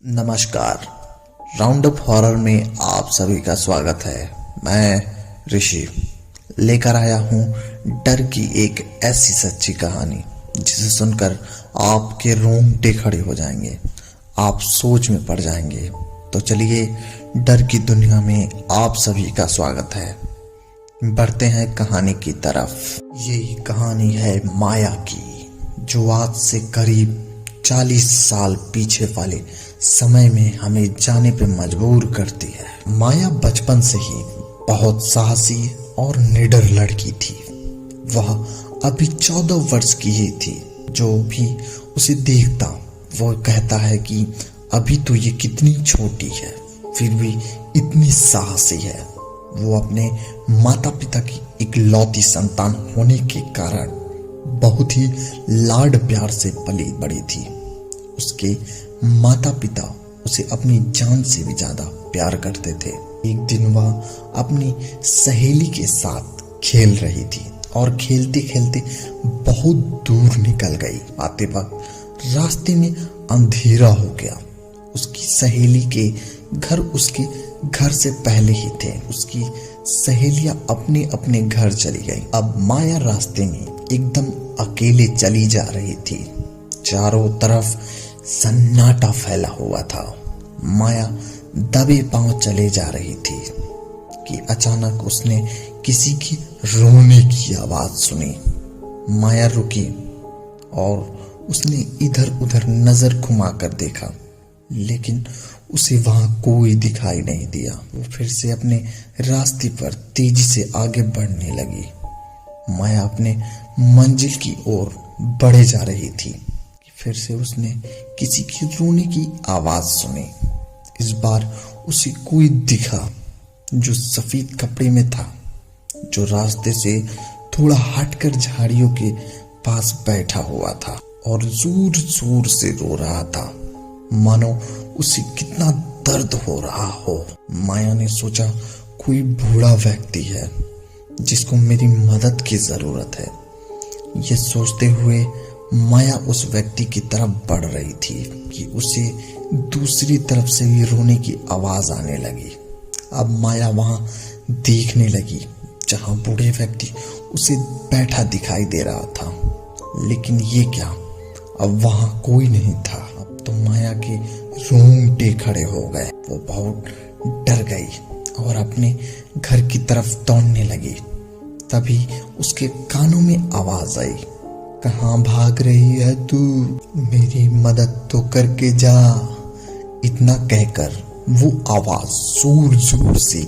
नमस्कार। Round up horror में आप सभी का स्वागत है। मैं ऋषि लेकर आया हूँ डर की एक ऐसी सच्ची कहानी जिसे सुनकर आपके रोंगटे खड़े हो जाएंगे, आप सोच में पड़ जाएंगे। तो चलिए डर की दुनिया में आप सभी का स्वागत है। बढ़ते हैं कहानी की तरफ। यही कहानी है माया की, जो आज से करीब 40 साल पीछे वाले समय में हमें जाने पे मजबूर करती है। माया बचपन से ही बहुत साहसी और निडर लड़की थी। वह अभी 14 वर्ष की ही थी। जो भी उसे देखता वो कहता है कि अभी तो ये कितनी छोटी है, फिर भी इतनी साहसी है। वो अपने माता पिता की इकलौती संतान होने के कारण बहुत ही लाड प्यार से पली बड़ी थी। उसके माता पिता उसे अपनी जान से भी ज्यादा प्यार करते थे। एक दिन वह अपनी सहेली के साथ खेल रही थी और खेलते खेलते बहुत दूर निकल गई। आते वक्त रास्ते में अंधेरा हो गया। उसकी सहेली के घर उसके घर से पहले ही थे। उसकी सहेलियां अपने अपने घर चली गई। अब माया रास्ते में एकदम अकेले चली जा रही थी। चारों तरफ सन्नाटा फैला हुआ था। माया दबे पांव चले जा रही थी कि अचानक उसने किसी की रोने की आवाज सुनी। माया रुकी और उसने इधर उधर नजर घुमाकर देखा, लेकिन उसे वहां कोई दिखाई नहीं दिया। वो फिर से अपने रास्ते पर तेजी से आगे बढ़ने लगी। माया अपने मंजिल की ओर बढ़े जा रही थी। फिर से उसने किसी की रोने की आवाज सुनी। इस बार उसे कोई दिखा जो सफेद कपड़े में था, जो रास्ते से थोड़ा हटकर झाड़ियों के पास बैठा हुआ था और जोर जोर से रो रहा था, मानो उसे कितना दर्द हो रहा हो। माया ने सोचा कोई बूढ़ा व्यक्ति है जिसको मेरी मदद की जरूरत है। ये सोचते हुए माया उस व्यक्ति की तरफ बढ़ रही थी कि उसे दूसरी तरफ से भी रोने की आवाज आने लगी। अब माया वहां देखने लगी जहां बूढ़े व्यक्ति उसे बैठा दिखाई दे रहा था, लेकिन ये क्या, अब वहां कोई नहीं था। अब तो माया के रोंगटे खड़े हो गए। वो बहुत डर गई और अपने घर की तरफ दौड़ने लगी। तभी उसके कानों में आवाज आई, कहाँ भाग रही है तू, मेरी मदद तो करके जा। इतना कहकर वो आवाज जोर जोर से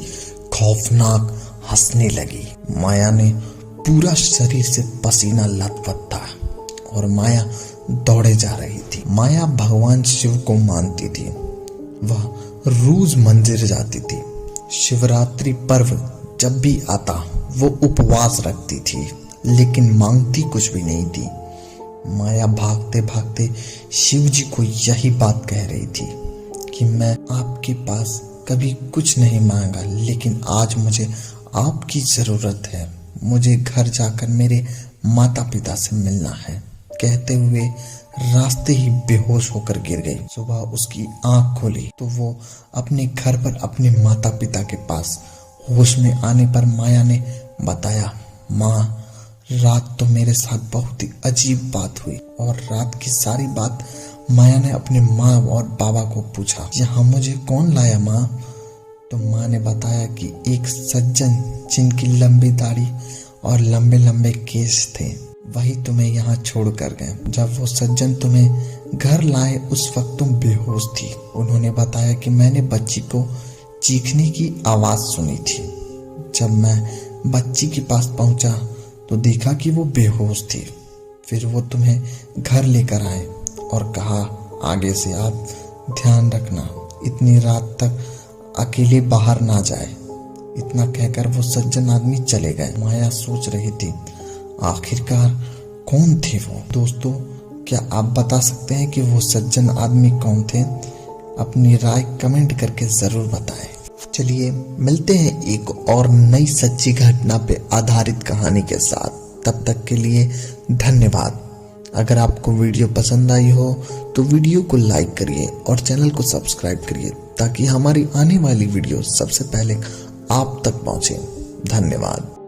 खौफनाक हंसने लगी। माया ने पूरा शरीर से पसीना लथपथ था और माया दौड़े जा रही थी। माया भगवान शिव को मानती थी। वह रोज मंदिर जाती थी। शिवरात्रि पर्व जब भी आता वो उपवास रखती थी, लेकिन मांगती कुछ भी नहीं थी। माया भागते भागते शिव जी को यही बात कह रही थी कि मैं आपके पास कभी कुछ नहीं मांगा, लेकिन आज मुझे आपकी जरूरत है। मुझे घर जाकर मेरे माता पिता से मिलना है। कहते हुए रास्ते ही बेहोश होकर गिर गई। सुबह उसकी आंख खुली तो वो अपने घर पर अपने माता पिता के पास होश में आने पर माया ने बताया, माँ, रात तो मेरे साथ बहुत ही अजीब बात हुई। और रात की सारी बात माया ने अपने माँ और बाबा को पूछा, यहाँ मुझे कौन लाया माँ? तो माँ ने बताया कि एक सज्जन जिनकी लंबी दाढ़ी और लंबे लंबे केस थे, वही तुम्हें यहाँ छोड़ कर गए। जब वो सज्जन तुम्हें घर लाए उस वक्त तुम बेहोश थी। उन्होंने बताया कि मैंने बच्ची को चीखने की आवाज सुनी थी। जब मैं बच्ची के पास पहुंचा तो देखा कि वो बेहोश थी। फिर वो तुम्हें घर लेकर आए और कहा, आगे से आप ध्यान रखना, इतनी रात तक अकेले बाहर ना जाए। इतना कहकर वो सज्जन आदमी चले गए। माया सोच रही थी आखिरकार कौन थे वो। दोस्तों, क्या आप बता सकते हैं कि वो सज्जन आदमी कौन थे? अपनी राय कमेंट करके जरूर बताएं। चलिए मिलते हैं एक और नई सच्ची घटना पे आधारित कहानी के साथ। तब तक के लिए धन्यवाद। अगर आपको वीडियो पसंद आई हो तो वीडियो को लाइक करिए और चैनल को सब्सक्राइब करिए ताकि हमारी आने वाली वीडियो सबसे पहले आप तक पहुंचे। धन्यवाद।